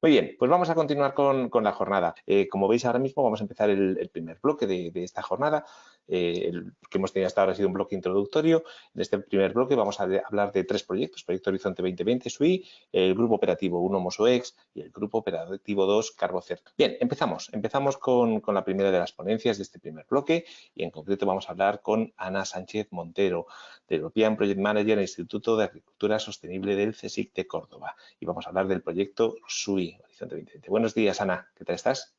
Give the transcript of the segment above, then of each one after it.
Muy bien, pues vamos a continuar con la jornada. Como veis ahora mismo vamos a empezar el primer bloque de esta jornada. El que hemos tenido hasta ahora ha sido un bloque introductorio. En este primer bloque vamos a hablar de 3 proyectos: Proyecto Horizonte 2020 SUI, el Grupo Operativo 1 MOSOEX y el Grupo Operativo 2 Carbocert. Bien, empezamos con la primera de las ponencias de este primer bloque, y en concreto vamos a hablar con Ana Sánchez Montero, de European Project Manager del Instituto de Agricultura Sostenible del CSIC de Córdoba, y vamos a hablar del proyecto SUI Horizonte 2020. Buenos días, Ana, ¿qué tal estás?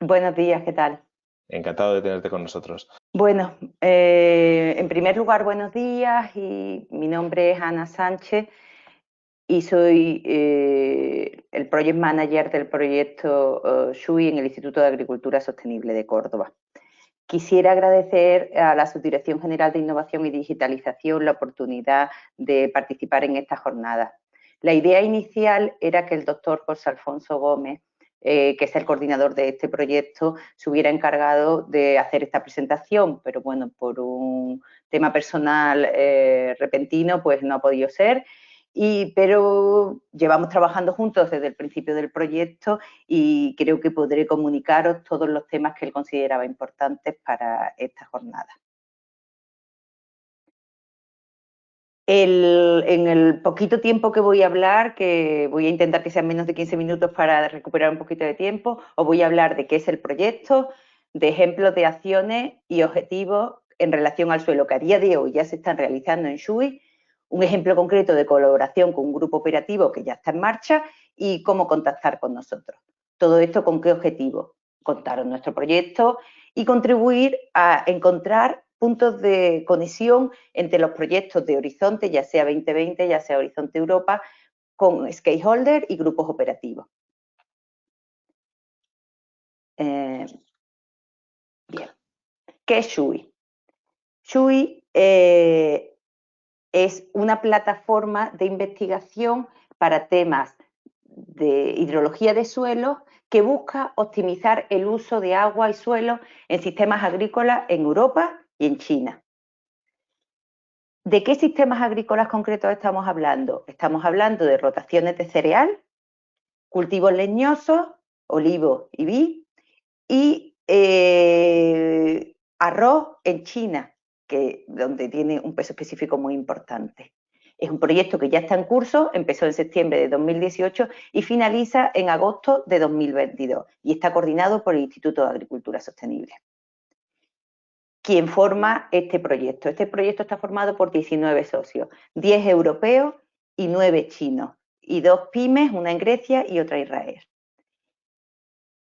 Buenos días, ¿qué tal? Encantado de tenerte con nosotros. Bueno, en primer lugar, buenos días. Y mi nombre es Ana Sánchez y soy el Project Manager del proyecto SUI en el Instituto de Agricultura Sostenible de Córdoba. Quisiera agradecer a la Subdirección General de Innovación y Digitalización la oportunidad de participar en esta jornada. La idea inicial era que el doctor José Alfonso Gómez, que es el coordinador de este proyecto, se hubiera encargado de hacer esta presentación, pero bueno, por un tema personal repentino, pues no ha podido ser. Pero llevamos trabajando juntos desde el principio del proyecto y creo que podré comunicaros todos los temas que él consideraba importantes para esta jornada. En el poquito tiempo que voy a hablar, que voy a intentar que sean menos de 15 minutos para recuperar un poquito de tiempo, os voy a hablar de qué es el proyecto, de ejemplos de acciones y objetivos en relación al suelo que a día de hoy ya se están realizando en SUI, un ejemplo concreto de colaboración con un grupo operativo que ya está en marcha y cómo contactar con nosotros. Todo esto ¿con qué objetivo? Contaros nuestro proyecto y contribuir a encontrar puntos de conexión entre los proyectos de Horizonte, ya sea 2020, ya sea Horizonte Europa, con stakeholders y grupos operativos. Bien. ¿Qué es SUI? SUI es una plataforma de investigación para temas de hidrología de suelo que busca optimizar el uso de agua y suelo en sistemas agrícolas en Europa y en China. ¿De qué sistemas agrícolas concretos estamos hablando? Estamos hablando de rotaciones de cereal, cultivos leñosos, olivo y vid, y arroz en China, donde tiene un peso específico muy importante. Es un proyecto que ya está en curso, empezó en septiembre de 2018 y finaliza en agosto de 2022 y está coordinado por el Instituto de Agricultura Sostenible. ¿Quién forma este proyecto? Este proyecto está formado por 19 socios, 10 europeos y 9 chinos, y 2 pymes, una en Grecia y otra en Israel.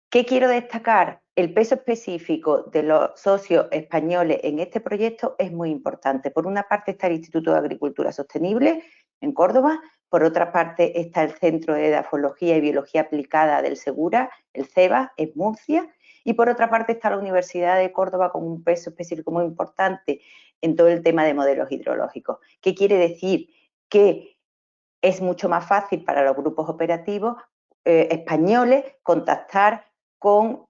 ¿Qué quiero destacar? El peso específico de los socios españoles en este proyecto es muy importante. Por una parte está el Instituto de Agricultura Sostenible en Córdoba, por otra parte está el Centro de Edafología y Biología Aplicada del Segura, el CEBA, en Murcia, y por otra parte está la Universidad de Córdoba con un peso específico muy importante en todo el tema de modelos hidrológicos. ¿Qué quiere decir? Que es mucho más fácil para los grupos operativos españoles contactar con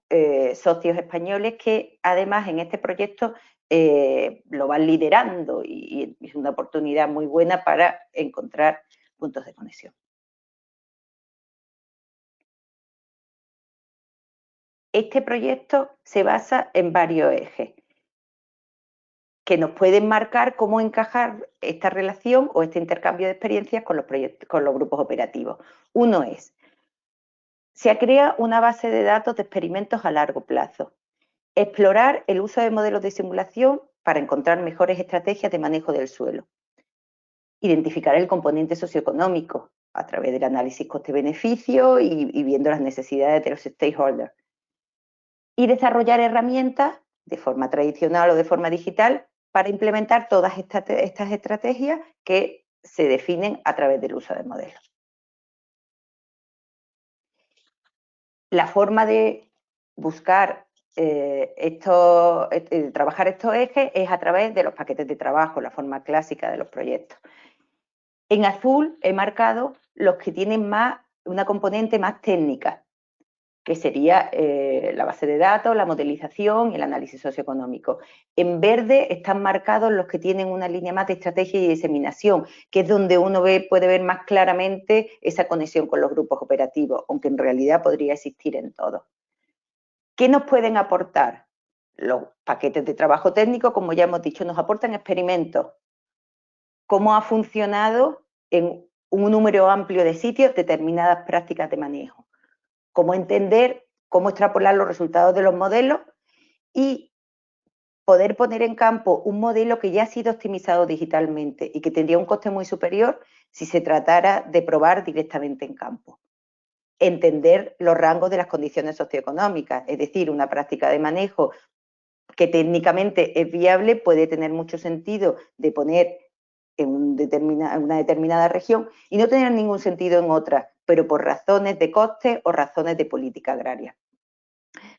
socios españoles que además en este proyecto lo van liderando y es una oportunidad muy buena para encontrar puntos de conexión. Este proyecto se basa en varios ejes que nos pueden marcar cómo encajar esta relación o este intercambio de experiencias con los grupos operativos. Uno es, se crea una base de datos de experimentos a largo plazo. Explorar el uso de modelos de simulación para encontrar mejores estrategias de manejo del suelo. Identificar el componente socioeconómico a través del análisis coste-beneficio y viendo las necesidades de los stakeholders. Y desarrollar herramientas de forma tradicional o de forma digital para implementar todas estas estrategias que se definen a través del uso de modelos. La forma de buscar trabajar estos ejes es a través de los paquetes de trabajo, la forma clásica de los proyectos. En azul he marcado los que tienen una componente más técnica, que sería la base de datos, la modelización y el análisis socioeconómico. En verde están marcados los que tienen una línea más de estrategia y diseminación, que es donde uno puede ver más claramente esa conexión con los grupos operativos, aunque en realidad podría existir en todos. ¿Qué nos pueden aportar? Los paquetes de trabajo técnico, como ya hemos dicho, nos aportan experimentos. ¿Cómo ha funcionado en un número amplio de sitios determinadas prácticas de manejo? Cómo entender, cómo extrapolar los resultados de los modelos y poder poner en campo un modelo que ya ha sido optimizado digitalmente y que tendría un coste muy superior si se tratara de probar directamente en campo. Entender los rangos de las condiciones socioeconómicas, es decir, una práctica de manejo que técnicamente es viable puede tener mucho sentido de poner en una determinada región y no tener ningún sentido en otra, pero por razones de coste o razones de política agraria.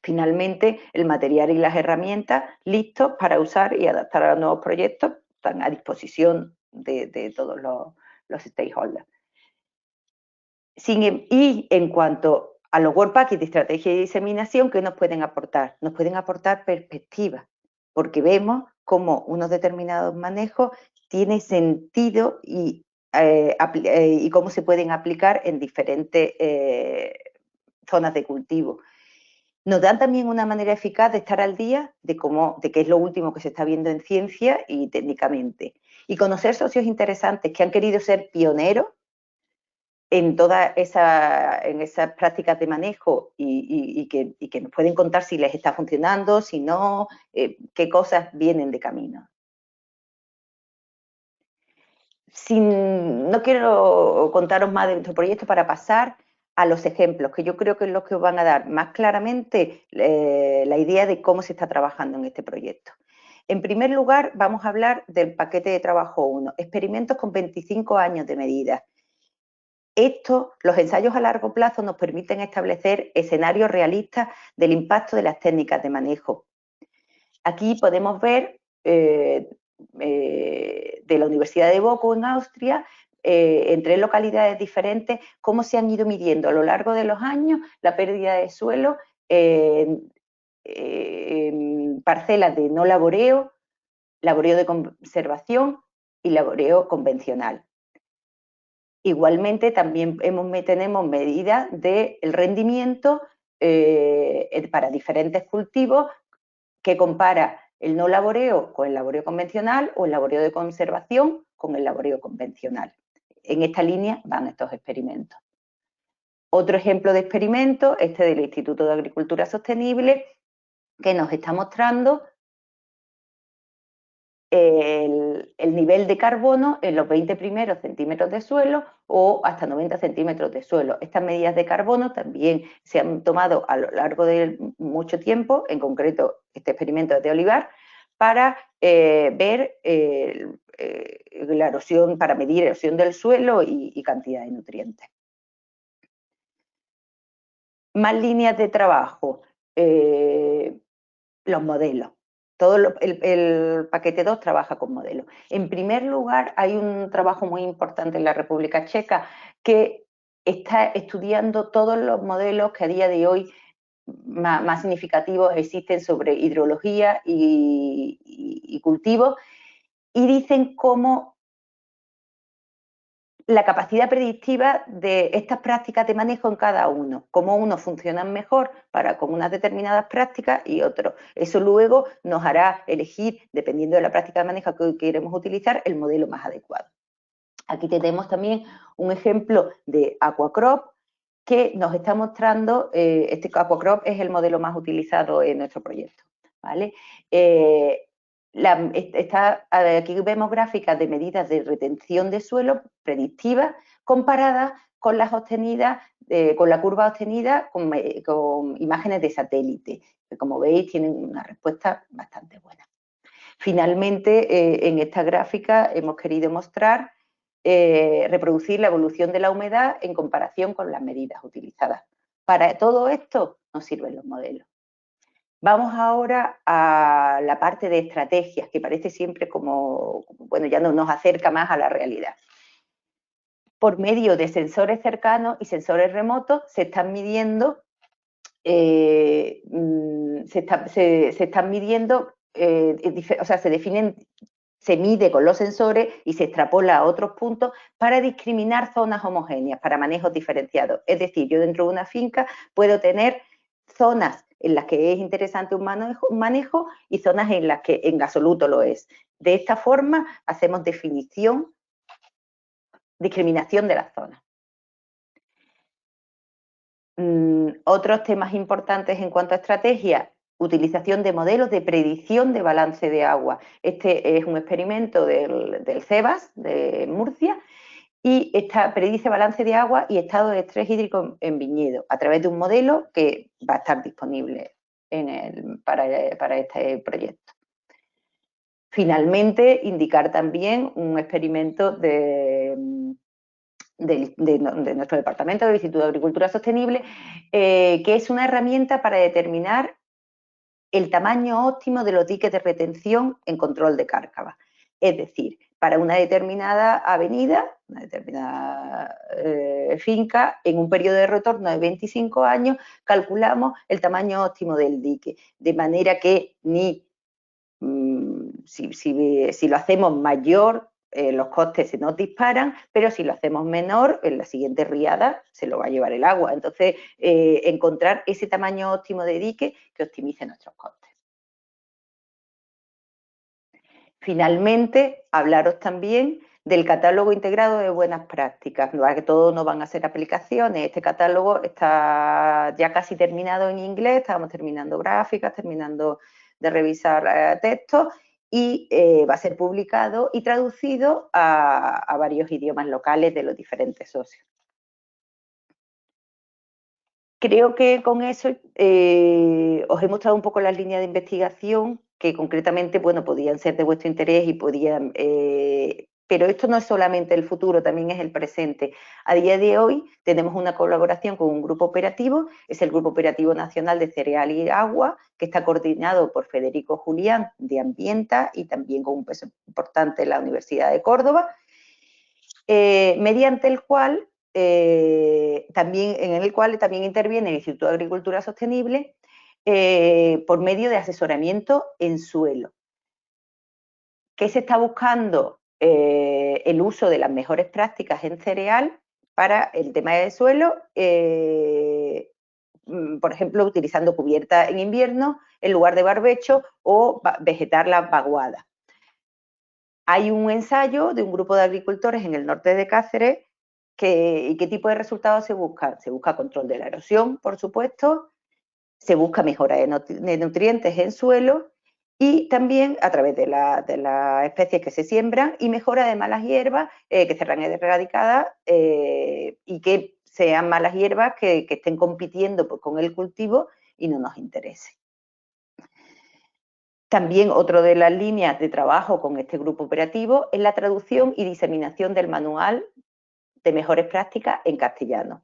Finalmente, el material y las herramientas listos para usar y adaptar a los nuevos proyectos están a disposición de todos los stakeholders. Y en cuanto a los Work Packets de estrategia y diseminación, ¿qué nos pueden aportar? Nos pueden aportar perspectivas, porque vemos cómo unos determinados manejos tienen sentido y cómo se pueden aplicar en diferentes zonas de cultivo. Nos dan también una manera eficaz de estar al día de qué es lo último que se está viendo en ciencia y técnicamente. Y conocer socios interesantes que han querido ser pioneros en todas esas prácticas de manejo y que nos pueden contar si les está funcionando, si no, qué cosas vienen de camino. No quiero contaros más de nuestro proyecto para pasar a los ejemplos, que yo creo que es los que os van a dar más claramente la idea de cómo se está trabajando en este proyecto. En primer lugar, vamos a hablar del paquete de trabajo 1, experimentos con 25 años de medida. Los ensayos a largo plazo nos permiten establecer escenarios realistas del impacto de las técnicas de manejo. Aquí podemos ver de la Universidad de Bochum en Austria, en 3 localidades diferentes, cómo se han ido midiendo a lo largo de los años la pérdida de suelo en parcelas de no laboreo, laboreo de conservación y laboreo convencional. Igualmente, también tenemos medidas del rendimiento para diferentes cultivos que compara el no laboreo con el laboreo convencional o el laboreo de conservación con el laboreo convencional. En esta línea van estos experimentos. Otro ejemplo de experimento, este del Instituto de Agricultura Sostenible, que nos está mostrando el nivel de carbono en los 20 primeros centímetros de suelo o hasta 90 centímetros de suelo. Estas medidas de carbono también se han tomado a lo largo de mucho tiempo, en concreto este experimento es de Olivar, para ver la erosión, para medir erosión del suelo y cantidad de nutrientes. Más líneas de trabajo, los modelos. El paquete 2 trabaja con modelos. En primer lugar, hay un trabajo muy importante en la República Checa que está estudiando todos los modelos que a día de hoy más significativos existen sobre hidrología y cultivo, y dicen cómo la capacidad predictiva de estas prácticas de manejo en cada uno, cómo unos funcionan mejor con unas determinadas prácticas y otros. Eso luego nos hará elegir, dependiendo de la práctica de manejo que queremos utilizar, el modelo más adecuado. Aquí tenemos también un ejemplo de Aquacrop que nos está mostrando, este Aquacrop es el modelo más utilizado en nuestro proyecto, ¿vale? Aquí vemos gráficas de medidas de retención de suelo predictivas comparadas con las obtenidas, con la curva obtenida con imágenes de satélite, que como veis tienen una respuesta bastante buena. Finalmente, en esta gráfica hemos querido mostrar, reproducir la evolución de la humedad en comparación con las medidas utilizadas. Para todo esto nos sirven los modelos. Vamos ahora a la parte de estrategias, que parece siempre bueno, ya nos acerca más a la realidad. Por medio de sensores cercanos y sensores remotos se están midiendo se están midiendo, o sea, se mide con los sensores y se extrapola a otros puntos para discriminar zonas homogéneas, para manejos diferenciados. Es decir, yo dentro de una finca puedo tener zonas en las que es interesante un manejo y zonas en las que en absoluto lo es. De esta forma hacemos discriminación de las zonas. Otros temas importantes en cuanto a estrategia: utilización de modelos de predicción de balance de agua. Este es un experimento del CEBAS de Murcia y predice balance de agua y estado de estrés hídrico en viñedo a través de un modelo que va a estar disponible para este proyecto. Finalmente, indicar también un experimento de nuestro departamento, del Instituto de Agricultura Sostenible, que es una herramienta para determinar el tamaño óptimo de los diques de retención en control de cárcava. Es decir, para una determinada avenida, una determinada finca, en un periodo de retorno de 25 años, calculamos el tamaño óptimo del dique, de manera que si lo hacemos mayor, los costes se nos disparan, pero si lo hacemos menor, en la siguiente riada se lo va a llevar el agua. Entonces, encontrar ese tamaño óptimo de dique que optimice nuestros costes. Finalmente, hablaros también del catálogo integrado de buenas prácticas. Que todos no van a ser aplicaciones. Este catálogo está ya casi terminado en inglés, estamos terminando gráficas, terminando de revisar textos, y va a ser publicado y traducido a varios idiomas locales de los diferentes socios. Creo que con eso os he mostrado un poco las líneas de investigación que concretamente, bueno, podían ser de vuestro interés y podían... pero esto no es solamente el futuro, también es el presente. A día de hoy tenemos una colaboración con un grupo operativo, es el Grupo Operativo Nacional de Cereal y Agua, que está coordinado por Federico Julián de Ambienta y también con un peso importante en la Universidad de Córdoba, mediante el cual también interviene el Instituto de Agricultura Sostenible por medio de asesoramiento en suelo. ¿Qué se está buscando? El uso de las mejores prácticas en cereal para el tema del suelo, por ejemplo, utilizando cubierta en invierno en lugar de barbecho o vegetar las vaguadas. Hay un ensayo de un grupo de agricultores en el norte de Cáceres. ¿Y qué tipo de resultados se busca? Se busca control de la erosión, por supuesto, se busca mejora de nutrientes en suelo y también a través de las especies que se siembran y mejora de malas hierbas que serán erradicadas y que sean malas hierbas que estén compitiendo con el cultivo y no nos interese. También otra de las líneas de trabajo con este grupo operativo es la traducción y diseminación del manual de mejores prácticas en castellano.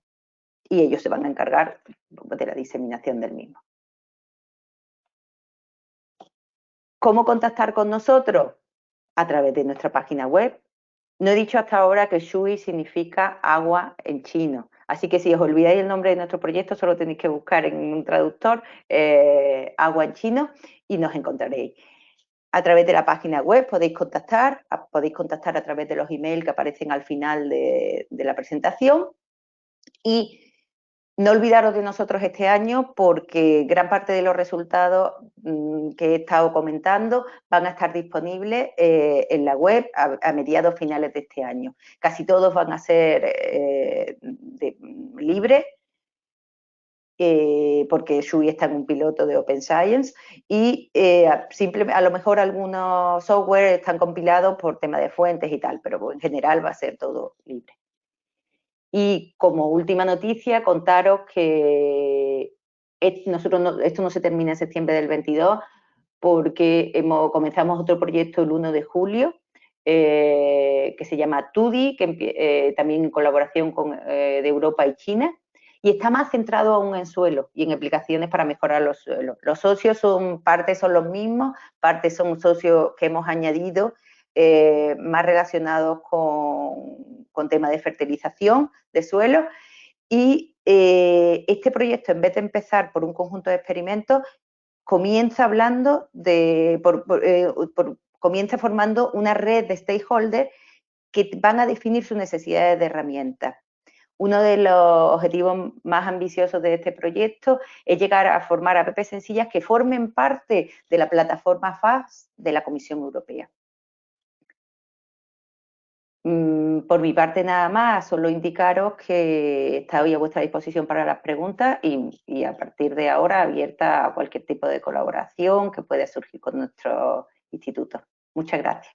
Y ellos se van a encargar de la diseminación del mismo. ¿Cómo contactar con nosotros? A través de nuestra página web. No he dicho hasta ahora que Shui significa agua en chino. Así que si os olvidáis el nombre de nuestro proyecto, solo tenéis que buscar en un traductor agua en chino y nos encontraréis. A través de la página web podéis contactar a través de los emails que aparecen al final de la presentación. Y no olvidaros de nosotros este año porque gran parte de los resultados que he estado comentando van a estar disponibles en la web a mediados finales de este año. Casi todos van a ser libres porque Shui está en un piloto de Open Science y a lo mejor algunos software están compilados por tema de fuentes y tal, pero en general va a ser todo libre. Y como última noticia, contaros que esto no se termina en septiembre del 22 porque comenzamos otro proyecto el 1 de julio que se llama TUDI, que también en colaboración de Europa y China, y está más centrado aún en suelo y en aplicaciones para mejorar los suelos. Los socios partes son los mismos, partes son socios que hemos añadido más relacionados con temas de fertilización de suelo y este proyecto, en vez de empezar por un conjunto de experimentos, comienza hablando comienza formando una red de stakeholders que van a definir sus necesidades de herramientas. Uno de los objetivos más ambiciosos de este proyecto es llegar a formar apps sencillas que formen parte de la plataforma FAS de la Comisión Europea. Por mi parte nada más, solo indicaros que estoy a vuestra disposición para las preguntas y a partir de ahora abierta a cualquier tipo de colaboración que pueda surgir con nuestro instituto. Muchas gracias.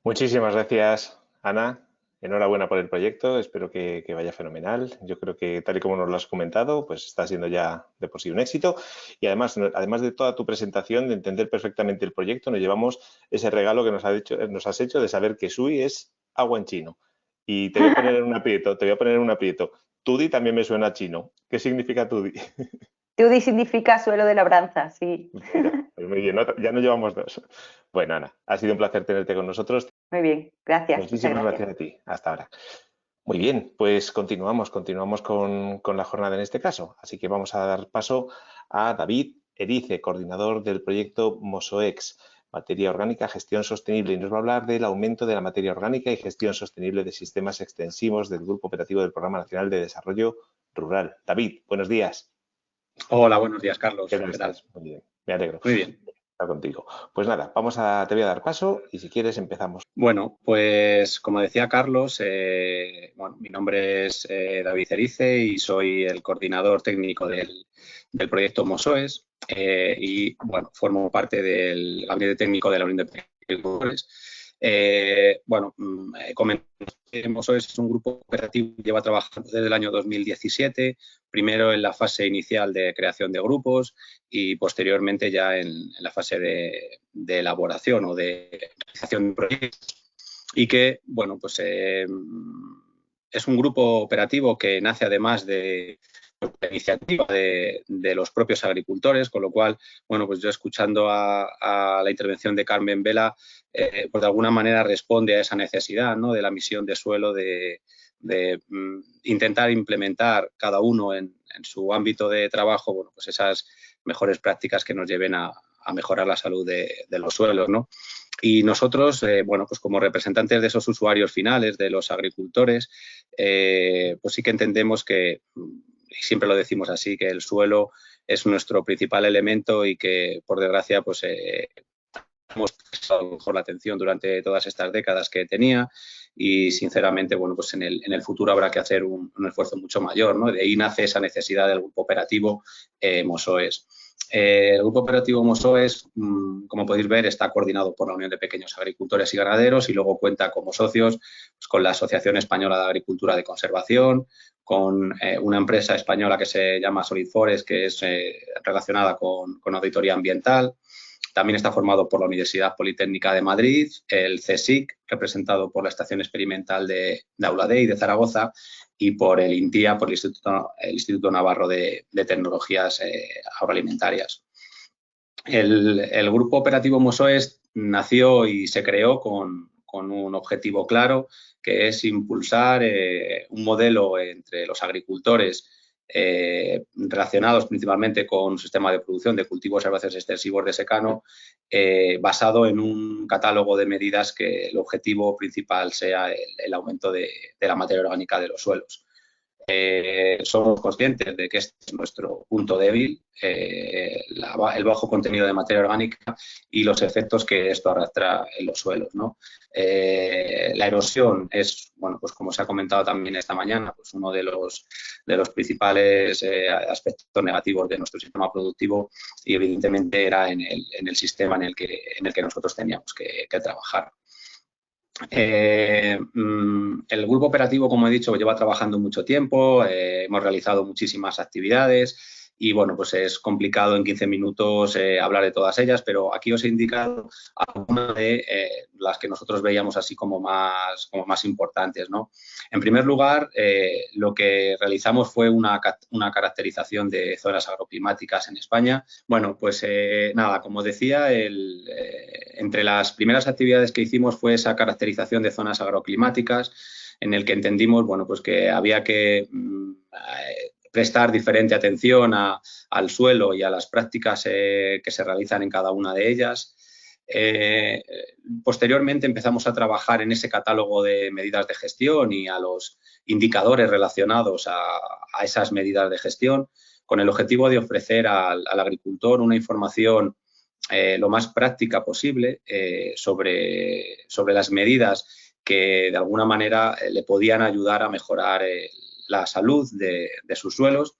Muchísimas gracias, Ana. Enhorabuena por el proyecto, espero que vaya fenomenal. Yo creo que, tal y como nos lo has comentado, pues está siendo ya de por sí un éxito. Y además de toda tu presentación, de entender perfectamente el proyecto, nos llevamos ese regalo que nos has hecho de saber que Sui es agua en chino. Y te voy a poner en un aprieto, Tudi también me suena chino. ¿Qué significa Tudi? Tudi significa suelo de labranza, sí. Mira, pues muy bien, ya nos llevamos dos. Bueno, Ana, ha sido un placer tenerte con nosotros. Muy bien, gracias. Muchísimas gracias a ti. Hasta ahora. Muy bien, pues continuamos con la jornada en este caso. Así que vamos a dar paso a David Erice, coordinador del proyecto MOSOEX, Materia Orgánica, Gestión Sostenible, y nos va a hablar del aumento de la materia orgánica y gestión sostenible de sistemas extensivos del Grupo Operativo del Programa Nacional de Desarrollo Rural. David, buenos días. Hola, buenos días, Carlos. ¿Qué tal estás? Muy bien, me alegro. Muy bien. Contigo. Pues nada, te voy a dar paso y si quieres empezamos. Bueno, pues como decía Carlos, mi nombre es David Erice y soy el coordinador técnico del proyecto MOSOES y bueno, formo parte del gabinete técnico de la Unión de Agricultores. MOSOES es un grupo operativo que lleva trabajando desde el año 2017, primero en la fase inicial de creación de grupos y posteriormente ya en la fase de elaboración o de realización de proyectos. Y que, bueno, pues es un grupo operativo que nace además de la iniciativa de los propios agricultores, con lo cual, bueno, pues yo escuchando a la intervención de Carmen Vela, pues de alguna manera responde a esa necesidad, ¿no?, de la misión de suelo, de intentar implementar cada uno en su ámbito de trabajo, bueno, pues esas mejores prácticas que nos lleven a mejorar la salud de los suelos, ¿no? Y nosotros, bueno, pues como representantes de esos usuarios finales, de los agricultores, pues sí que entendemos que, y siempre lo decimos así, que el suelo es nuestro principal elemento y que, por desgracia, pues hemos prestado mejor la atención durante todas estas décadas que tenía y, sinceramente, bueno, pues en el futuro habrá que hacer un esfuerzo mucho mayor, ¿no? De ahí nace esa necesidad del grupo operativo MOSOES. El grupo operativo MOSOES, como podéis ver, está coordinado por la Unión de Pequeños Agricultores y Ganaderos y luego cuenta como socios pues, con la Asociación Española de Agricultura de Conservación, con una empresa española que se llama Solid Forest, que es relacionada con auditoría ambiental. También está formado por la Universidad Politécnica de Madrid, el CSIC, representado por la Estación Experimental de Auladey de Zaragoza, y por el INTIA, por el Instituto Navarro de Tecnologías Agroalimentarias. El Grupo Operativo MOSOES nació y se creó con un objetivo claro, que es impulsar un modelo entre los agricultores relacionados principalmente con un sistema de producción de cultivos herbáceos extensivos de secano, basado en un catálogo de medidas que el objetivo principal sea el aumento de la materia orgánica de los suelos. Somos conscientes de que este es nuestro punto débil, el bajo contenido de materia orgánica y los efectos que esto arrastra en los suelos, ¿no? La erosión es, bueno, pues como se ha comentado también esta mañana, pues uno de los principales aspectos negativos de nuestro sistema productivo y, evidentemente, era en el sistema en el que nosotros teníamos que trabajar. El grupo operativo, como he dicho, lleva trabajando mucho tiempo, hemos realizado muchísimas actividades y, bueno, pues es complicado en 15 minutos hablar de todas ellas, pero aquí os he indicado algunas de las que nosotros veíamos así como más importantes, ¿no? En primer lugar, lo que realizamos fue una caracterización de zonas agroclimáticas en España. Bueno, pues nada, como decía, entre las primeras actividades que hicimos fue esa caracterización de zonas agroclimáticas, en el que entendimos, bueno, pues que había que prestar diferente atención al suelo y a las prácticas que se realizan en cada una de ellas. Posteriormente empezamos a trabajar en ese catálogo de medidas de gestión y a los indicadores relacionados a esas medidas de gestión, con el objetivo de ofrecer al agricultor una información lo más práctica posible sobre las medidas que de alguna manera le podían ayudar a mejorar la salud de sus suelos,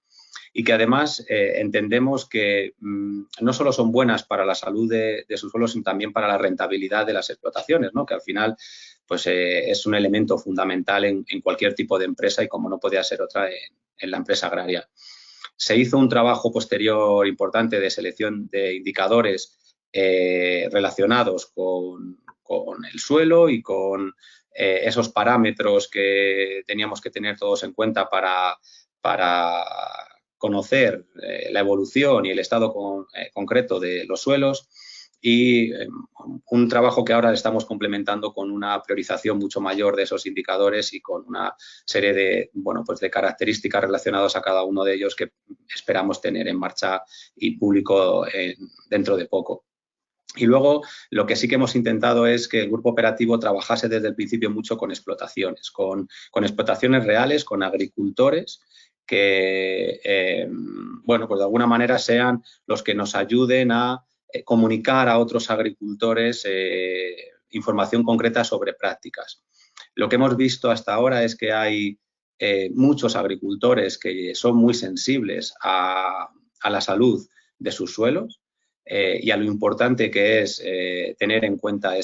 y que además entendemos que no solo son buenas para la salud de sus suelos, sino también para la rentabilidad de las explotaciones, ¿no? Que al final pues, es un elemento fundamental en cualquier tipo de empresa y como no podía ser otra en la empresa agraria. Se hizo un trabajo posterior importante de selección de indicadores relacionados con el suelo y con esos parámetros que teníamos que tener todos en cuenta para conocer la evolución y el estado concreto de los suelos, y un trabajo que ahora estamos complementando con una priorización mucho mayor de esos indicadores y con una serie de, bueno, pues de características relacionadas a cada uno de ellos que esperamos tener en marcha y público dentro de poco. Y luego lo que sí que hemos intentado es que el grupo operativo trabajase desde el principio mucho con explotaciones, con explotaciones reales, con agricultores que, bueno, pues de alguna manera sean los que nos ayuden a comunicar a otros agricultores información concreta sobre prácticas. Lo que hemos visto hasta ahora es que hay muchos agricultores que son muy sensibles a la salud de sus suelos y a lo importante que es tener en cuenta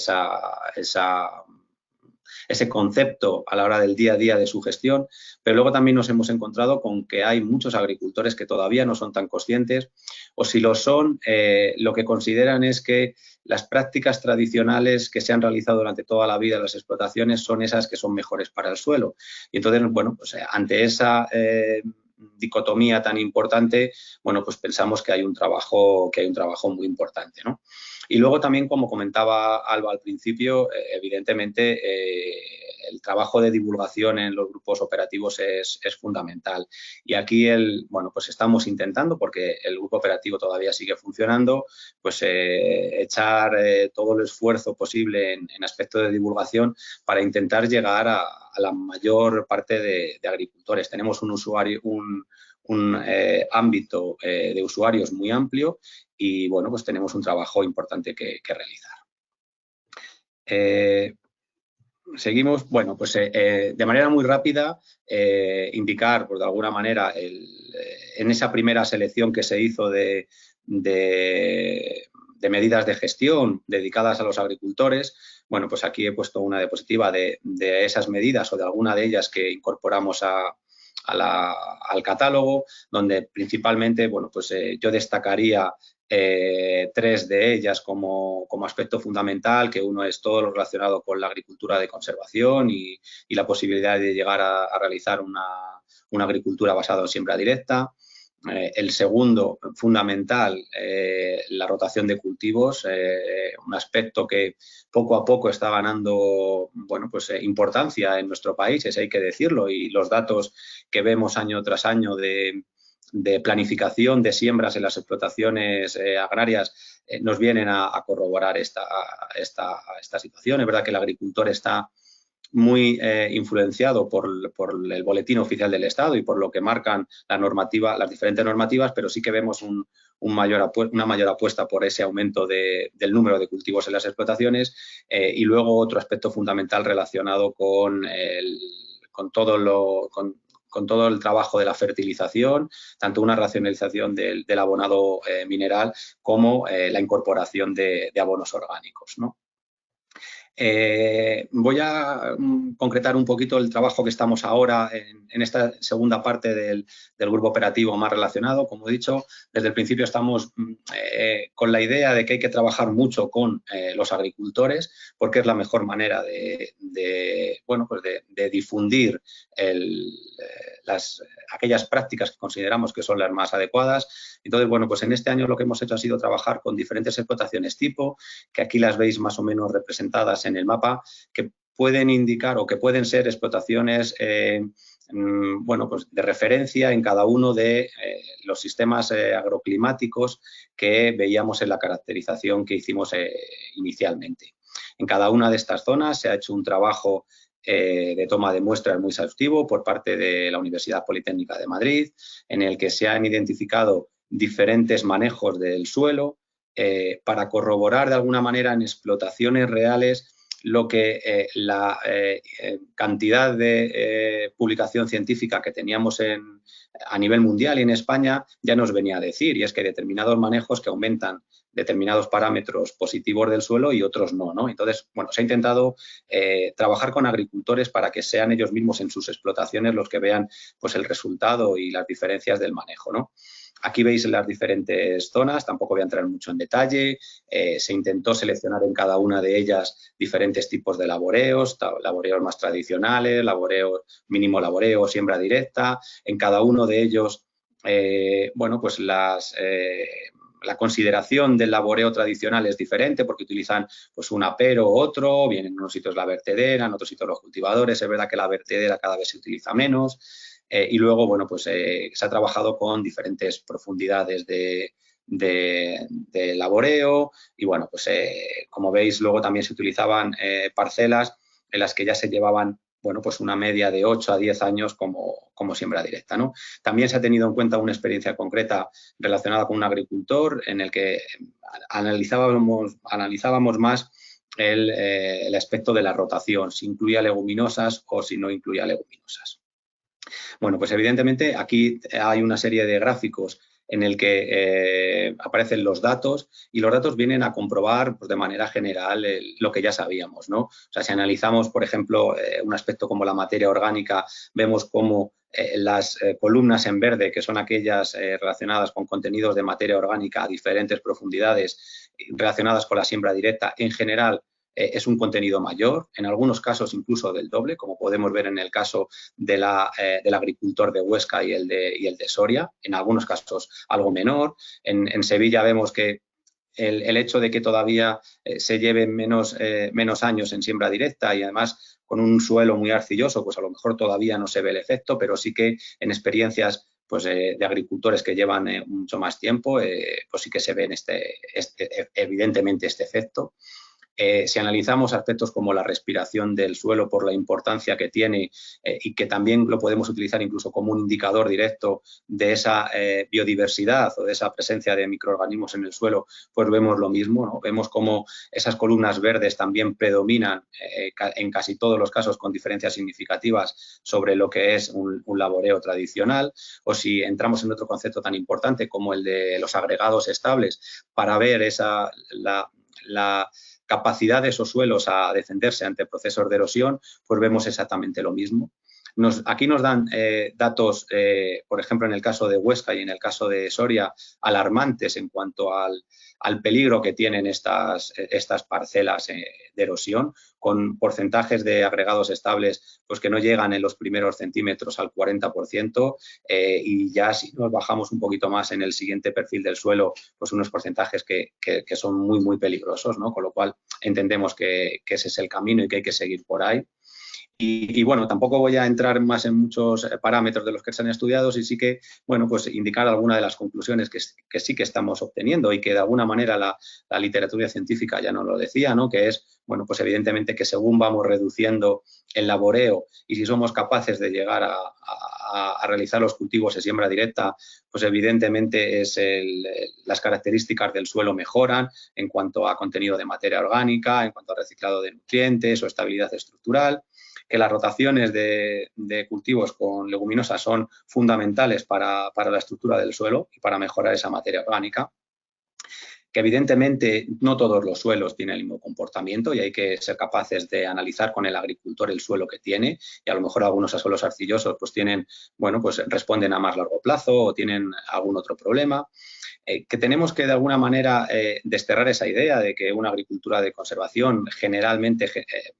ese concepto a la hora del día a día de su gestión, pero luego también nos hemos encontrado con que hay muchos agricultores que todavía no son tan conscientes, o si lo son, lo que consideran es que las prácticas tradicionales que se han realizado durante toda la vida en las explotaciones son esas que son mejores para el suelo. Y entonces, bueno, pues ante esa dicotomía tan importante, bueno, pues pensamos que hay un trabajo muy importante, ¿no? Y luego también, como comentaba Alba al principio, evidentemente el trabajo de divulgación en los grupos operativos es fundamental. Y aquí, bueno, pues estamos intentando, porque el grupo operativo todavía sigue funcionando, pues echar todo el esfuerzo posible en aspecto de divulgación para intentar llegar a la mayor parte de agricultores. Tenemos un ámbito de usuarios muy amplio y, bueno, pues tenemos un trabajo importante que realizar. Seguimos, bueno, pues de manera muy rápida indicar, pues de alguna manera, en esa primera selección que se hizo de medidas de gestión dedicadas a los agricultores, bueno, pues aquí he puesto una diapositiva de esas medidas o de alguna de ellas que incorporamos al catálogo, donde principalmente, bueno, pues yo destacaría tres de ellas como aspecto fundamental, que uno es todo lo relacionado con la agricultura de conservación y la posibilidad de llegar a realizar una agricultura basada en siembra directa. El segundo, fundamental, la rotación de cultivos, un aspecto que poco a poco está ganando, bueno, pues, importancia en nuestro país, eso hay que decirlo, y los datos que vemos año tras año de planificación de siembras en las explotaciones agrarias nos vienen a corroborar esta situación. Es verdad que el agricultor está muy influenciado por el boletín oficial del Estado y por lo que marcan las diferentes normativas, pero sí que vemos una mayor apuesta por ese aumento del número de cultivos en las explotaciones y luego otro aspecto fundamental relacionado con todo el trabajo de la fertilización, tanto una racionalización del abonado mineral como la incorporación de abonos orgánicos, ¿no? Voy a concretar un poquito el trabajo que estamos ahora en esta segunda parte del grupo operativo más relacionado. Como he dicho, desde el principio estamos con la idea de que hay que trabajar mucho con los agricultores porque es la mejor manera de difundir aquellas prácticas que consideramos que son las más adecuadas. Entonces, bueno, pues en este año lo que hemos hecho ha sido trabajar con diferentes explotaciones tipo, que aquí las veis más o menos representadas en el mapa, que pueden indicar o que pueden ser explotaciones bueno, pues de referencia en cada uno de los sistemas agroclimáticos que veíamos en la caracterización que hicimos inicialmente. En cada una de estas zonas se ha hecho un trabajo de toma de muestras muy exhaustivo por parte de la Universidad Politécnica de Madrid, en el que se han identificado diferentes manejos del suelo para corroborar de alguna manera en explotaciones reales lo que la cantidad de publicación científica que teníamos a nivel mundial y en España ya nos venía a decir, y es que hay determinados manejos que aumentan determinados parámetros positivos del suelo y otros no, ¿no? Entonces, bueno, se ha intentado trabajar con agricultores para que sean ellos mismos en sus explotaciones los que vean pues, el resultado y las diferencias del manejo, ¿no? Aquí veis las diferentes zonas, tampoco voy a entrar mucho en detalle, se intentó seleccionar en cada una de ellas diferentes tipos de laboreos, laboreos más tradicionales, mínimo laboreo, siembra directa, en cada uno de ellos, bueno, pues la consideración del laboreo tradicional es diferente porque utilizan pues un apero u otro, bien en unos sitios la vertedera, en otros sitios los cultivadores, es verdad que la vertedera cada vez se utiliza menos. Y luego, bueno, pues se ha trabajado con diferentes profundidades de laboreo y, bueno, pues como veis, luego también se utilizaban parcelas en las que ya se llevaban, bueno, pues una media de 8 a 10 años como siembra directa, ¿no? También se ha tenido en cuenta una experiencia concreta relacionada con un agricultor en el que analizábamos más el aspecto de la rotación, si incluía leguminosas o si no incluía leguminosas. Bueno, pues evidentemente aquí hay una serie de gráficos en el que aparecen los datos y los datos vienen a comprobar pues, de manera general lo que ya sabíamos, ¿no? O sea, si analizamos, por ejemplo, un aspecto como la materia orgánica, vemos cómo las columnas en verde, que son aquellas relacionadas con contenidos de materia orgánica a diferentes profundidades relacionadas con la siembra directa, en general es un contenido mayor, en algunos casos incluso del doble, como podemos ver en el caso del agricultor de Huesca y el de Soria, en algunos casos algo menor. En Sevilla vemos que el hecho de que todavía se lleven menos años en siembra directa y además con un suelo muy arcilloso, pues a lo mejor todavía no se ve el efecto, pero sí que en experiencias pues, de agricultores que llevan mucho más tiempo, pues sí que se ve evidentemente este efecto. Si analizamos aspectos como la respiración del suelo por la importancia que tiene y que también lo podemos utilizar incluso como un indicador directo de esa biodiversidad o de esa presencia de microorganismos en el suelo, pues vemos lo mismo, ¿no? Vemos cómo esas columnas verdes también predominan en casi todos los casos con diferencias significativas sobre lo que es un laboreo tradicional. O si entramos en otro concepto tan importante como el de los agregados estables para ver la capacidad de esos suelos a defenderse ante procesos de erosión, pues vemos exactamente lo mismo. Aquí nos dan datos, por ejemplo, en el caso de Huesca y en el caso de Soria, alarmantes en cuanto al peligro que tienen estas parcelas de erosión, con porcentajes de agregados estables pues, que no llegan en los primeros centímetros al 40% y ya si nos bajamos un poquito más en el siguiente perfil del suelo, pues unos porcentajes que son muy, muy peligrosos, ¿no? Con lo cual entendemos que ese es el camino y que hay que seguir por ahí. Y bueno, tampoco voy a entrar más en muchos parámetros de los que se han estudiado, y sí que, bueno, pues indicar algunas de las conclusiones que sí que estamos obteniendo y que de alguna manera la literatura científica ya nos lo decía, ¿no? Que es, bueno, pues evidentemente que según vamos reduciendo el laboreo y si somos capaces de llegar a realizar los cultivos de siembra directa, pues evidentemente las características del suelo mejoran en cuanto a contenido de materia orgánica, en cuanto a reciclado de nutrientes o estabilidad estructural, que las rotaciones de cultivos con leguminosas son fundamentales para la estructura del suelo y para mejorar esa materia orgánica, que evidentemente no todos los suelos tienen el mismo comportamiento y hay que ser capaces de analizar con el agricultor el suelo que tiene y a lo mejor algunos suelos arcillosos pues tienen, bueno, pues responden a más largo plazo o tienen algún otro problema. Que tenemos que de alguna manera desterrar esa idea de que una agricultura de conservación generalmente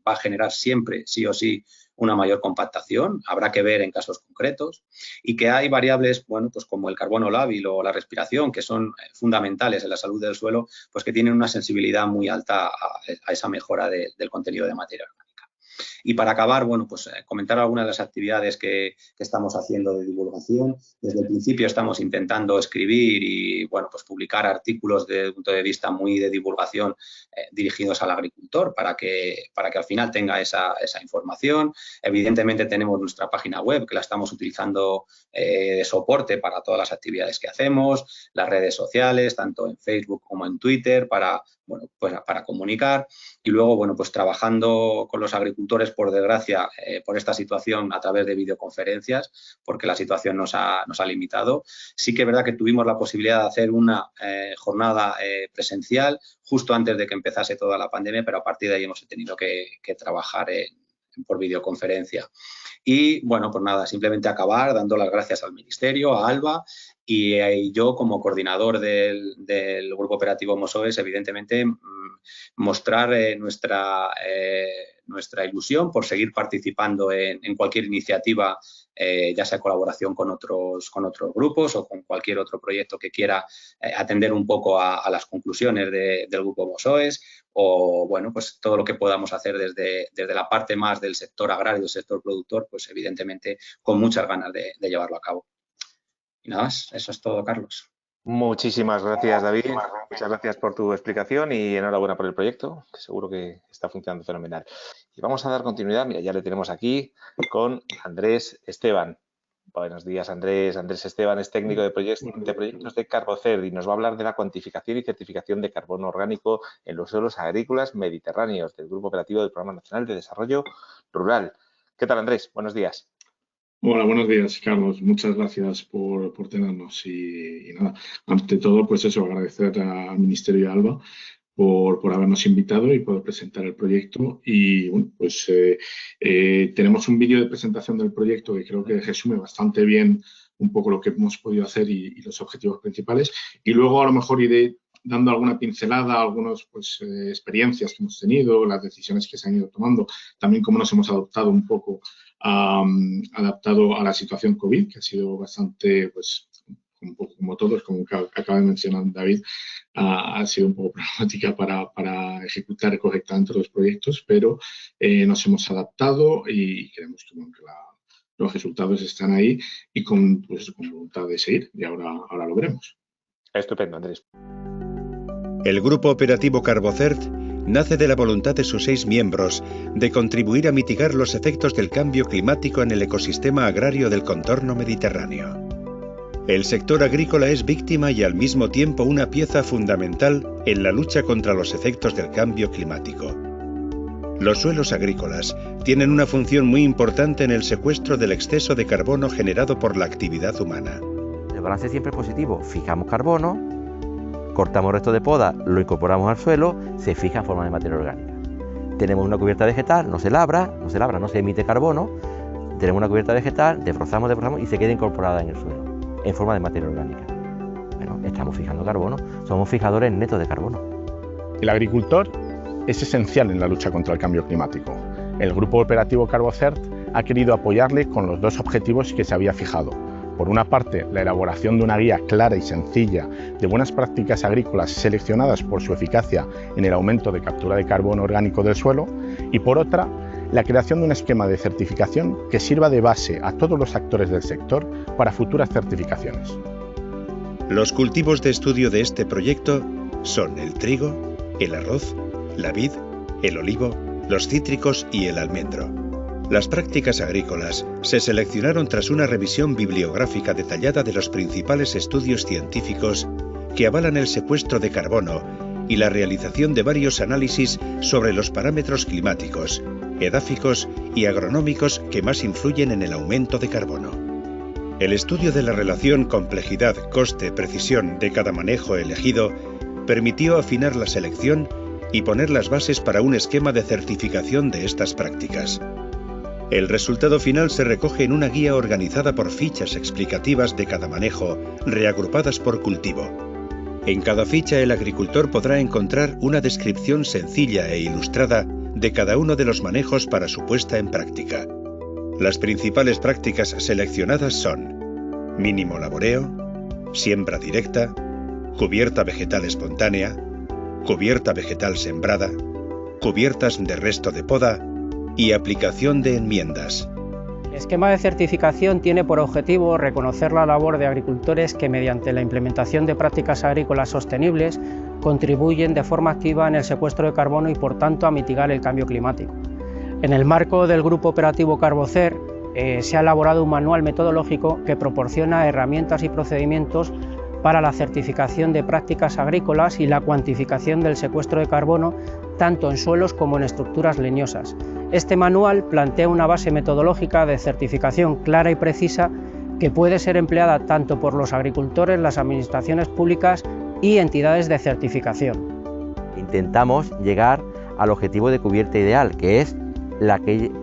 va a generar siempre, sí o sí, una mayor compactación, habrá que ver en casos concretos, y que hay variables, bueno, pues como el carbono lábil o la respiración, que son fundamentales en la salud del suelo, pues que tienen una sensibilidad muy alta a esa mejora del contenido de materia orgánica. Y para acabar, bueno, pues comentar algunas de las actividades que estamos haciendo de divulgación. Desde el principio estamos intentando escribir y, bueno, pues publicar artículos desde el punto de vista muy de divulgación dirigidos al agricultor para que al final tenga esa información. Evidentemente tenemos nuestra página web que la estamos utilizando de soporte para todas las actividades que hacemos, las redes sociales, tanto en Facebook como en Twitter, para comunicar. Y luego, bueno, pues trabajando con los agricultores, por desgracia, por esta situación a través de videoconferencias, porque la situación nos ha limitado. Sí que es verdad que tuvimos la posibilidad de hacer una jornada presencial justo antes de que empezase toda la pandemia, pero a partir de ahí hemos tenido que trabajar por videoconferencia. Y, bueno, pues nada, simplemente acabar dando las gracias al Ministerio, a ALBA, y yo como coordinador del Grupo Operativo MOSOES, evidentemente, mostrar nuestra ilusión por seguir participando en cualquier iniciativa, ya sea colaboración con otros grupos o con cualquier otro proyecto que quiera atender un poco a las conclusiones del Grupo MOSOES, o, bueno, pues todo lo que podamos hacer desde la parte más del sector agrario, del sector productor, pues evidentemente con muchas ganas de llevarlo a cabo. Y nada más, eso es todo, Carlos. Muchísimas gracias, David. Muchas gracias por tu explicación y enhorabuena por el proyecto, que seguro que está funcionando fenomenal. Y vamos a dar continuidad, mira, ya le tenemos aquí con Andrés Esteban. Buenos días, Andrés. Andrés Esteban es técnico de proyectos de Carbocert y nos va a hablar de la cuantificación y certificación de carbono orgánico en los suelos agrícolas mediterráneos del Grupo Operativo del Programa Nacional de Desarrollo Rural. ¿Qué tal, Andrés? Buenos días. Hola, buenos días, Carlos. Muchas gracias por tenernos y nada, ante todo, pues eso, agradecer al Ministerio y a ALBA por habernos invitado y poder presentar el proyecto. Y bueno, pues tenemos un vídeo de presentación del proyecto que creo que resume bastante bien un poco lo que hemos podido hacer y los objetivos principales. Y luego a lo mejor iré dando alguna pincelada, algunas experiencias que hemos tenido, las decisiones que se han ido tomando, también cómo nos hemos adaptado un poco adaptado a la situación COVID, que ha sido bastante, pues, un poco como todos, como acaba de mencionar David, ha sido un poco problemática para ejecutar correctamente los proyectos, pero nos hemos adaptado y creemos que los resultados están ahí y con voluntad de seguir, y ahora lo veremos. Estupendo, Andrés. El Grupo Operativo Carbocert nace de la voluntad de sus 6 miembros de contribuir a mitigar los efectos del cambio climático en el ecosistema agrario del contorno mediterráneo. El sector agrícola es víctima y al mismo tiempo una pieza fundamental en la lucha contra los efectos del cambio climático. Los suelos agrícolas tienen una función muy importante en el secuestro del exceso de carbono generado por la actividad humana. El balance siempre es positivo, fijamos carbono, cortamos restos de poda, lo incorporamos al suelo, se fija en forma de materia orgánica. Tenemos una cubierta vegetal, no se labra, no se emite carbono, tenemos una cubierta vegetal, desbrozamos y se queda incorporada en el suelo, en forma de materia orgánica. Bueno, estamos fijando carbono, somos fijadores netos de carbono. El agricultor es esencial en la lucha contra el cambio climático. El Grupo Operativo Carbocert ha querido apoyarle con los 2 objetivos que se había fijado. Por una parte, la elaboración de una guía clara y sencilla de buenas prácticas agrícolas seleccionadas por su eficacia en el aumento de captura de carbono orgánico del suelo, y por otra, la creación de un esquema de certificación que sirva de base a todos los actores del sector para futuras certificaciones. Los cultivos de estudio de este proyecto son el trigo, el arroz, la vid, el olivo, los cítricos y el almendro. Las prácticas agrícolas se seleccionaron tras una revisión bibliográfica detallada de los principales estudios científicos que avalan el secuestro de carbono y la realización de varios análisis sobre los parámetros climáticos, edáficos y agronómicos que más influyen en el aumento de carbono. El estudio de la relación complejidad, coste, precisión de cada manejo elegido permitió afinar la selección y poner las bases para un esquema de certificación de estas prácticas. El resultado final se recoge en una guía organizada por fichas explicativas de cada manejo, reagrupadas por cultivo. En cada ficha el agricultor podrá encontrar una descripción sencilla e ilustrada de cada uno de los manejos para su puesta en práctica. Las principales prácticas seleccionadas son mínimo laboreo, siembra directa, cubierta vegetal espontánea, cubierta vegetal sembrada, cubiertas de resto de poda y aplicación de enmiendas. El esquema de certificación tiene por objetivo reconocer la labor de agricultores que mediante la implementación de prácticas agrícolas sostenibles contribuyen de forma activa en el secuestro de carbono y por tanto a mitigar el cambio climático. En el marco del Grupo Operativo Carbocer se ha elaborado un manual metodológico que proporciona herramientas y procedimientos para la certificación de prácticas agrícolas y la cuantificación del secuestro de carbono tanto en suelos como en estructuras leñosas. Este manual plantea una base metodológica de certificación clara y precisa que puede ser empleada tanto por los agricultores, las administraciones públicas y entidades de certificación. Intentamos llegar al objetivo de cubierta ideal, que es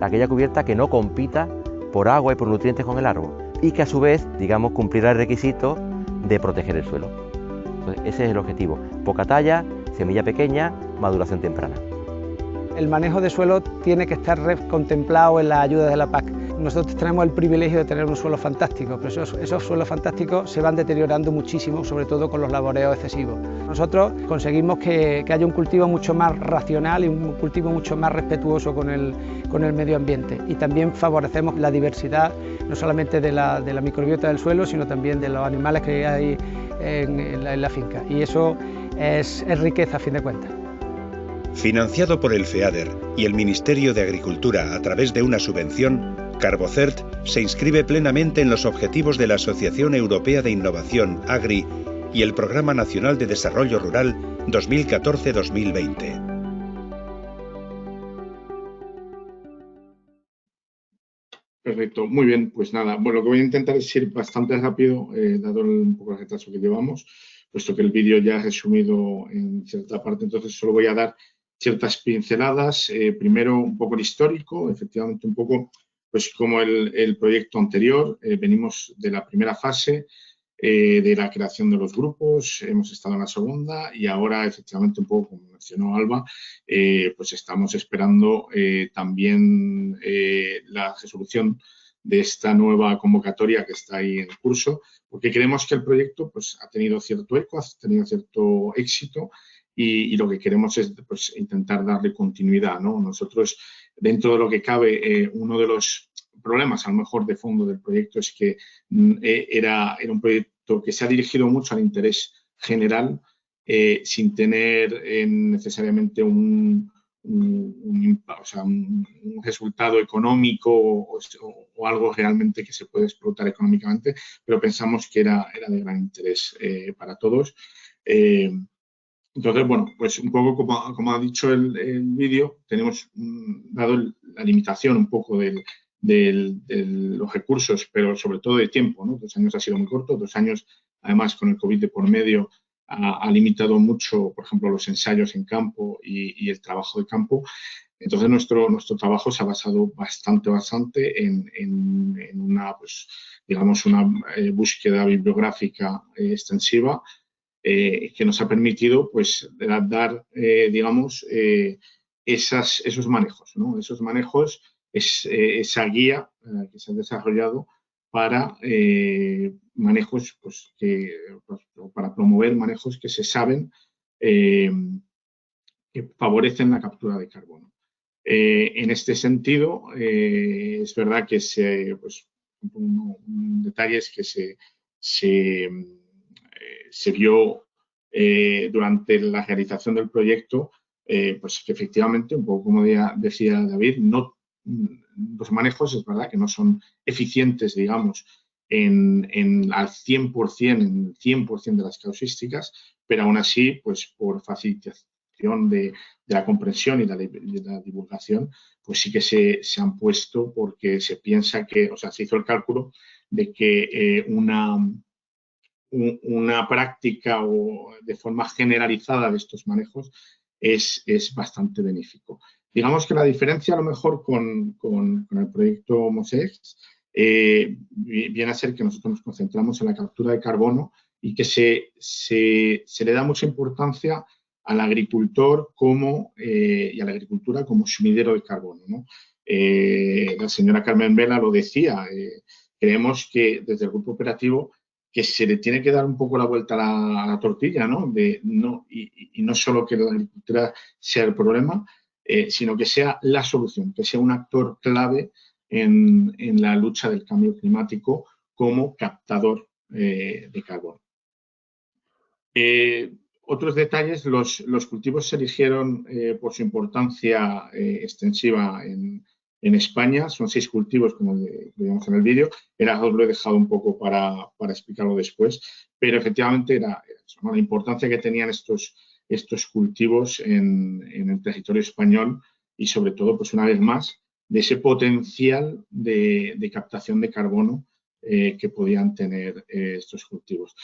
aquella cubierta que no compita por agua y por nutrientes con el árbol y que a su vez, digamos, cumplirá el requisito de proteger el suelo. Entonces, ese es el objetivo. Poca talla, semilla pequeña, maduración temprana. El manejo de suelo tiene que estar contemplado en las ayudas de la PAC. Nosotros tenemos el privilegio de tener un suelo fantástico, pero esos suelos fantásticos se van deteriorando muchísimo, sobre todo con los laboreos excesivos. Nosotros conseguimos que haya un cultivo mucho más racional y un cultivo mucho más respetuoso con el medio ambiente. Y también favorecemos la diversidad, no solamente de la microbiota del suelo, sino también de los animales que hay en la finca. Y eso es riqueza a fin de cuentas. Financiado por el FEADER y el Ministerio de Agricultura a través de una subvención, Carbocert se inscribe plenamente en los objetivos de la Asociación Europea de Innovación Agri y el Programa Nacional de Desarrollo Rural 2014-2020. Perfecto, muy bien, pues nada, bueno, lo que voy a intentar es ir bastante rápido, dado un poco el retraso que llevamos, puesto que el vídeo ya ha resumido en cierta parte, entonces solo voy a dar ciertas pinceladas. Primero, un poco el histórico, efectivamente un poco pues como el proyecto anterior. Venimos de la primera fase de la creación de los grupos, hemos estado en la segunda y ahora efectivamente un poco como mencionó Alba, pues estamos esperando también la resolución de esta nueva convocatoria que está ahí en curso, porque creemos que el proyecto pues, ha tenido cierto eco, ha tenido cierto éxito y lo que queremos es pues, intentar darle continuidad, ¿no? Nosotros, dentro de lo que cabe, uno de los problemas, a lo mejor, de fondo del proyecto es que era un proyecto que se ha dirigido mucho al interés general sin tener necesariamente un resultado económico o algo realmente que se puede explotar económicamente, pero pensamos que era de gran interés para todos. Entonces, bueno, pues un poco como ha dicho el vídeo, tenemos dado la limitación un poco de los recursos, pero sobre todo de tiempo, ¿no? 2 años ha sido muy corto, 2 años, además, con el COVID de por medio, ha limitado mucho, por ejemplo, los ensayos en campo y el trabajo de campo. Entonces, nuestro trabajo se ha basado bastante en una, pues, digamos, una búsqueda bibliográfica extensiva que nos ha permitido, pues, dar, digamos, esos manejos, ¿no? Esos manejos, esa guía que se ha desarrollado para manejos, pues, para promover manejos que se saben que favorecen la captura de carbono. En este sentido, es verdad que pues, un detalle es que se vio durante la realización del proyecto, pues que efectivamente, un poco como decía David, los manejos es verdad que no son eficientes, digamos, al 100%, en el 100% de las causísticas, pero aún así, pues por facilitación de la comprensión y de la divulgación, pues sí que se han puesto porque se piensa que, o sea, se hizo el cálculo de que una práctica o de forma generalizada de estos manejos es bastante benéfico. Digamos que la diferencia a lo mejor con el proyecto MOSEX viene a ser que nosotros nos concentramos en la captura de carbono y que se le da mucha importancia al agricultor y a la agricultura como sumidero de carbono, ¿no? La señora Carmen Vela lo decía, creemos que desde el grupo operativo que se le tiene que dar un poco la vuelta a la tortilla, ¿no? Y no solo que la agricultura sea el problema, sino que sea la solución, que sea un actor clave en la lucha del cambio climático como captador de carbono. Otros detalles, los cultivos se eligieron por su importancia extensiva en España. Son 6 cultivos, como veíamos en el vídeo. Os lo he dejado un poco para explicarlo después, pero efectivamente era la importancia que tenían estos cultivos en el territorio español y, sobre todo, pues una vez más, de ese potencial de captación de carbono que podían tener estos cultivos.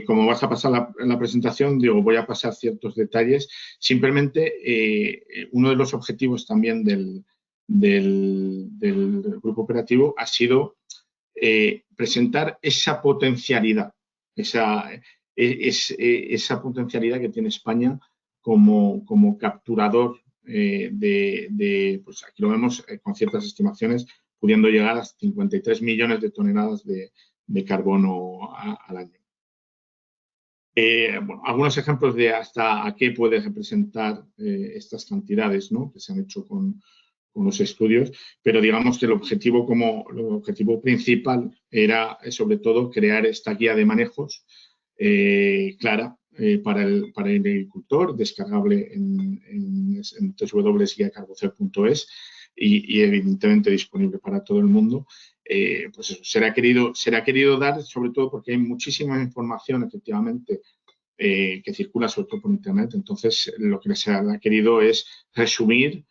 Como vas a pasar la presentación, voy a pasar ciertos detalles. Simplemente, uno de los objetivos también del grupo operativo ha sido presentar esa potencialidad, esa potencialidad que tiene España como capturador pues aquí lo vemos con ciertas estimaciones, pudiendo llegar a 53 millones de toneladas de carbono al año. Bueno, algunos ejemplos de hasta a qué puede representar estas cantidades, ¿no?, que se han hecho con los estudios, pero digamos que el objetivo principal era sobre todo crear esta guía de manejos clara para el agricultor, descargable en www.guiacarbocer.es y evidentemente disponible para todo el mundo. Pues eso, será querido dar, sobre todo porque hay muchísima información, efectivamente, que circula sobre todo por Internet. Entonces, lo que se ha querido es resumir,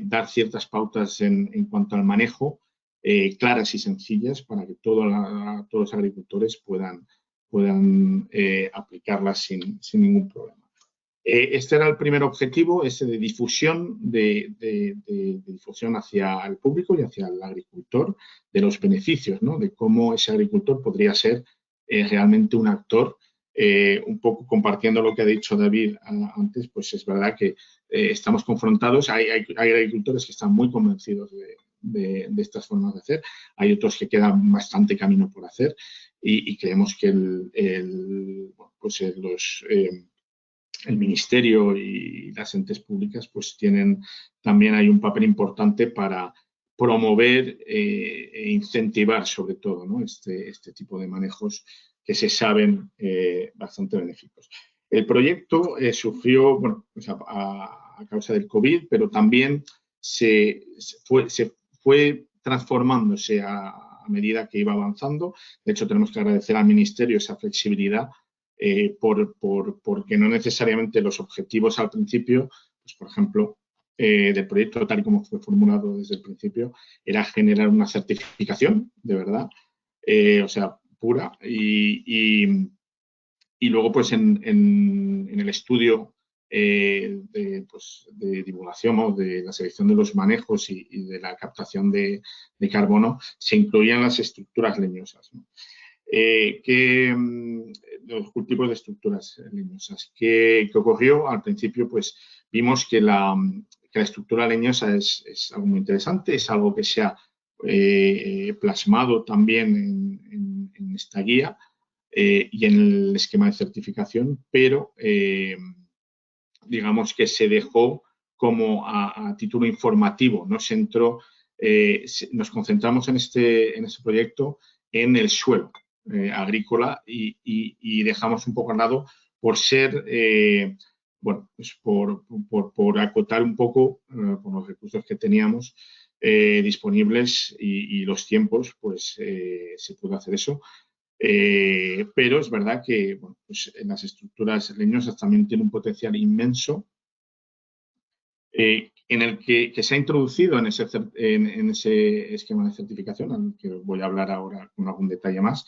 dar ciertas pautas en cuanto al manejo, claras y sencillas, para que todos los agricultores puedan aplicarlas sin ningún problema. Este era el primer objetivo, ese de difusión, de difusión hacia el público y hacia el agricultor, de los beneficios, ¿no?, de cómo ese agricultor podría ser realmente un actor. Un poco compartiendo lo que ha dicho David antes, pues es verdad que estamos confrontados. Hay agricultores que están muy convencidos de estas formas de hacer, hay otros que quedan bastante camino por hacer y creemos que el Ministerio y las entes públicas pues también hay un papel importante para promover e incentivar sobre todo, ¿no?, este tipo de manejos que se saben bastante benéficos. El proyecto sufrió, bueno, pues a causa del COVID, pero también se fue transformándose a medida que iba avanzando. De hecho, tenemos que agradecer al Ministerio esa flexibilidad porque no necesariamente los objetivos al principio, pues por ejemplo, del proyecto tal y como fue formulado desde el principio, era generar una certificación de verdad, o sea, pura, y luego pues en el estudio de divulgación o de la selección de los manejos y de la captación de carbono se incluían las estructuras leñosas, ¿no? Los cultivos de estructuras leñosas. ¿Qué ocurrió? Al principio pues vimos que la estructura leñosa es algo muy interesante, es algo que se ha plasmado también en esta guía y en el esquema de certificación, pero digamos que se dejó como a título informativo, no se entró, nos concentramos en este proyecto en el suelo agrícola y dejamos un poco al lado por ser, bueno, pues por acotar un poco por los recursos que teníamos disponibles y los tiempos, pues se pudo hacer eso. Pero es verdad que bueno, pues en las estructuras leñosas también tiene un potencial inmenso en el que se ha introducido en ese esquema de certificación, al que voy a hablar ahora con algún detalle más,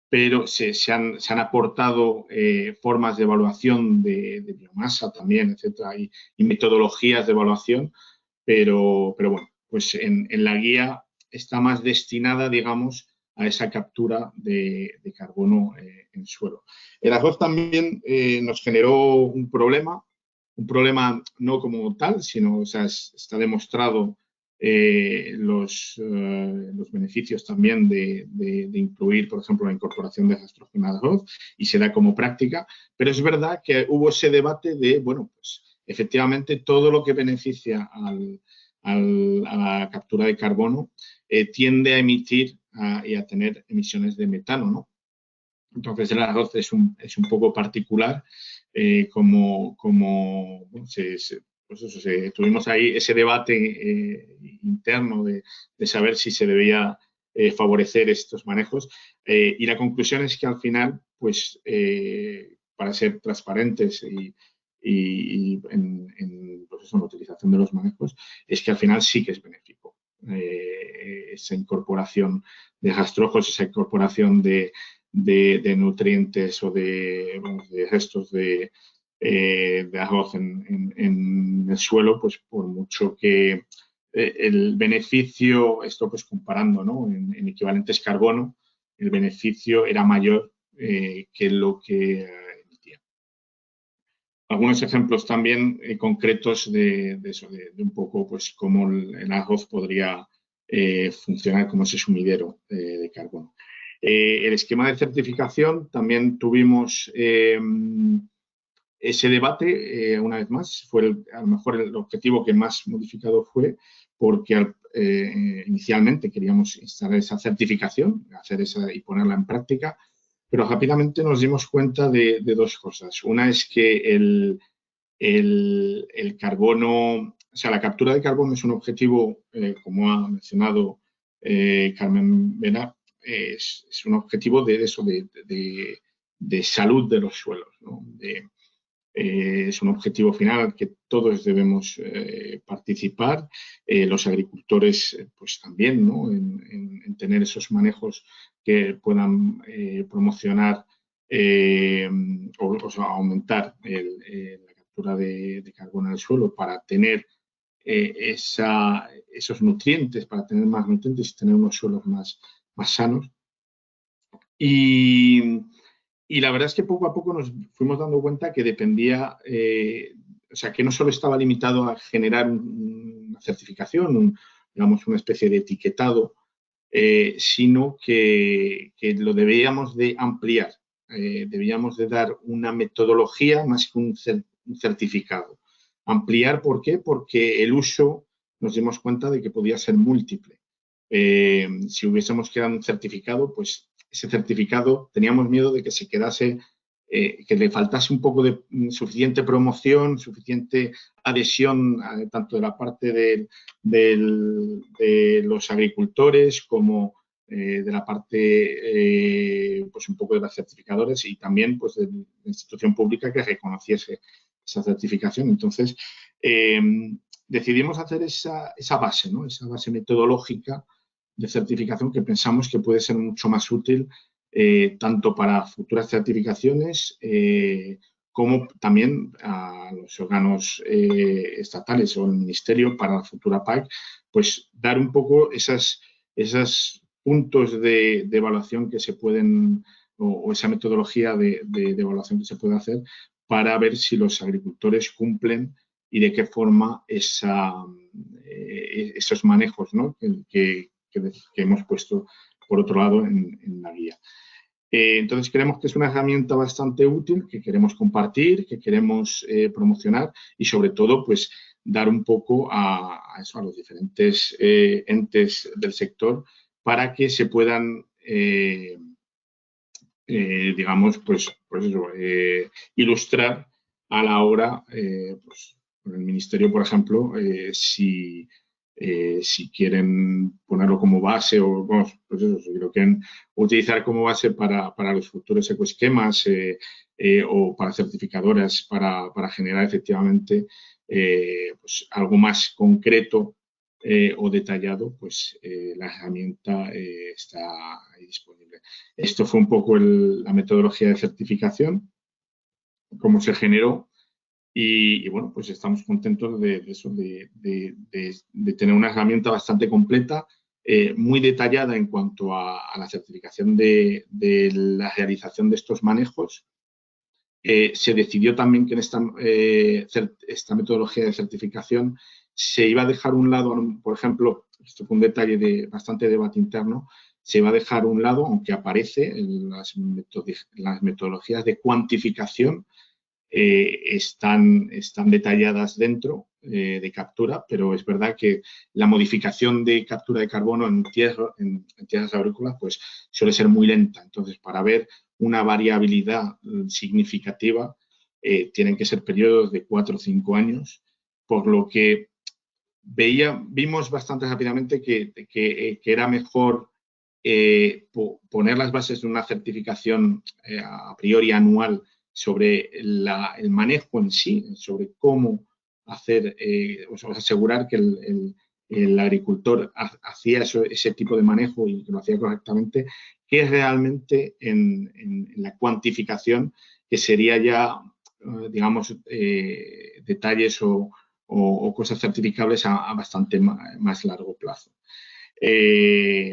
pero se han aportado formas de evaluación de biomasa también, etcétera, y metodologías de evaluación, pero bueno, pues en la guía está más destinada, digamos, a esa captura de carbono en suelo. El arroz también nos generó un problema no como tal, sino, o sea, está demostrado los beneficios también de incluir, por ejemplo, la incorporación de estrógeno al arroz y se da como práctica, pero es verdad que hubo ese debate de, bueno, pues efectivamente todo lo que beneficia a la captura de carbono tiende a emitir y a tener emisiones de metano, ¿no? Entonces el arroz es un poco particular, bueno, tuvimos ahí ese debate interno de saber si se debía favorecer estos manejos, y la conclusión es que al final, pues para ser transparentes pues eso, en la utilización de los manejos, es que al final sí que es benéfico. Esa incorporación de gastrojos, esa incorporación de nutrientes o de restos de arroz en el suelo, pues por mucho que el beneficio, esto pues comparando, ¿no?, en equivalentes carbono, el beneficio era mayor que lo que emitía. Algunos ejemplos también concretos de un poco pues cómo el arroz podría funcionar como ese sumidero de carbono. El esquema de certificación, también tuvimos ese debate, una vez más, fue a lo mejor el objetivo que más modificado fue, porque inicialmente queríamos instalar esa certificación, y ponerla en práctica, pero rápidamente nos dimos cuenta de dos cosas. Una es que el carbono, o sea, la captura de carbono es un objetivo, como ha mencionado Carmen Vera, es un objetivo de salud de los suelos, ¿no? Es un objetivo final al que todos debemos participar, los agricultores pues también, ¿no?, en tener esos manejos que puedan promocionar o sea, aumentar la captura de carbono en el suelo para tener esos nutrientes, para tener más nutrientes y tener unos suelos más sanos. Y la verdad es que poco a poco nos fuimos dando cuenta que dependía, o sea, que no solo estaba limitado a generar una certificación, digamos, una especie de etiquetado, sino que lo debíamos de ampliar, debíamos de dar una metodología más que un certificado. Ampliar, ¿por qué? Porque el uso nos dimos cuenta de que podía ser múltiple. Si hubiésemos quedado un certificado, pues ese certificado teníamos miedo de que se quedase, que le faltase un poco de suficiente promoción, suficiente adhesión, tanto de la parte de los agricultores como de la parte, pues un poco de los certificadores y también pues de la institución pública que reconociese esa certificación. Entonces, decidimos hacer esa base, ¿no?, esa base metodológica de certificación que pensamos que puede ser mucho más útil tanto para futuras certificaciones como también a los órganos estatales o el Ministerio para la futura PAC, pues dar un poco esos puntos de evaluación que se pueden, o esa metodología de evaluación que se puede hacer para ver si los agricultores cumplen y de qué forma esos manejos, ¿no?, que hemos puesto por otro lado en la guía. Entonces creemos que es una herramienta bastante útil, que queremos compartir, que queremos promocionar y sobre todo pues dar un poco a los diferentes entes del sector para que se puedan digamos pues eso, ilustrar a la hora pues, con el Ministerio, por ejemplo, si quieren ponerlo como base o, vamos, pues eso, si lo quieren utilizar como base para los futuros ecoesquemas o para certificadoras para generar efectivamente pues algo más concreto o detallado, pues la herramienta está ahí disponible. Esto fue un poco la metodología de certificación, cómo se generó. Y bueno, pues estamos contentos de tener una herramienta bastante completa, muy detallada en cuanto a la certificación de la realización de estos manejos. Se decidió también que en esta metodología de certificación se iba a dejar a un lado, por ejemplo, esto fue un detalle de bastante debate interno, se iba a dejar a un lado, aunque aparece en las metodologías de cuantificación, están detalladas dentro de captura, pero es verdad que la modificación de captura de carbono en tierras agrícolas pues suele ser muy lenta. Entonces, para ver una variabilidad significativa, tienen que ser periodos de 4 o 5 años, por lo que vimos bastante rápidamente que era mejor poner las bases de una certificación a priori anual sobre el manejo en sí, sobre cómo hacer, asegurar que el agricultor hacía ese tipo de manejo y que lo hacía correctamente, que realmente en la cuantificación, que sería ya, digamos, detalles o cosas certificables a bastante más largo plazo.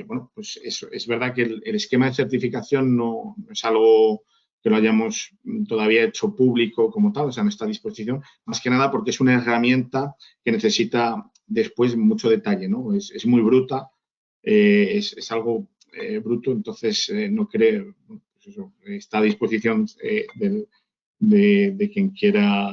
Bueno, pues eso, es verdad que el esquema de certificación no es algo que lo hayamos todavía hecho público como tal, o sea, no está a disposición, más que nada porque es una herramienta que necesita después mucho detalle, ¿no? Es muy bruta, es algo bruto, entonces no creo, pues eso, está a disposición de quien quiera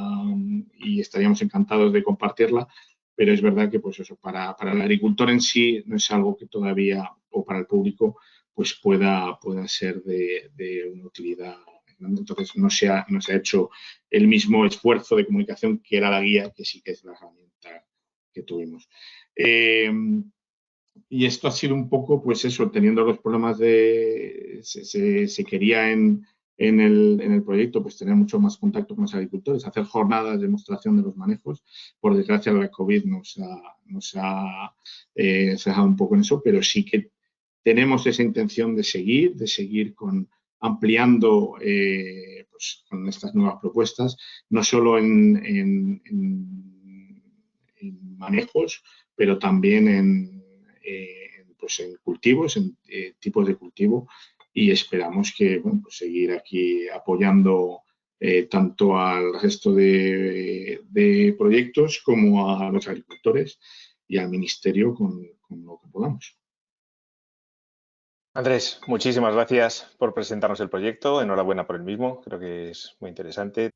y estaríamos encantados de compartirla, pero es verdad que pues eso, para el agricultor en sí no es algo que todavía, o para el público, pues pueda ser de una utilidad. Entonces no se ha hecho el mismo esfuerzo de comunicación que era la guía, que sí que es la herramienta que tuvimos. Y esto ha sido un poco, pues eso, teniendo los problemas se quería en el proyecto, pues tener mucho más contacto con los agricultores, hacer jornadas de demostración de los manejos. Por desgracia, la COVID nos ha cejado un poco en eso, pero sí que tenemos esa intención de seguir ampliando pues, con estas nuevas propuestas, no solo en manejos, pero también pues en cultivos, en tipos de cultivo, y esperamos que bueno, pues seguir aquí apoyando tanto al resto de proyectos como a los agricultores y al Ministerio con lo que podamos. Andrés, muchísimas gracias por presentarnos el proyecto. Enhorabuena por el mismo. Creo que es muy interesante.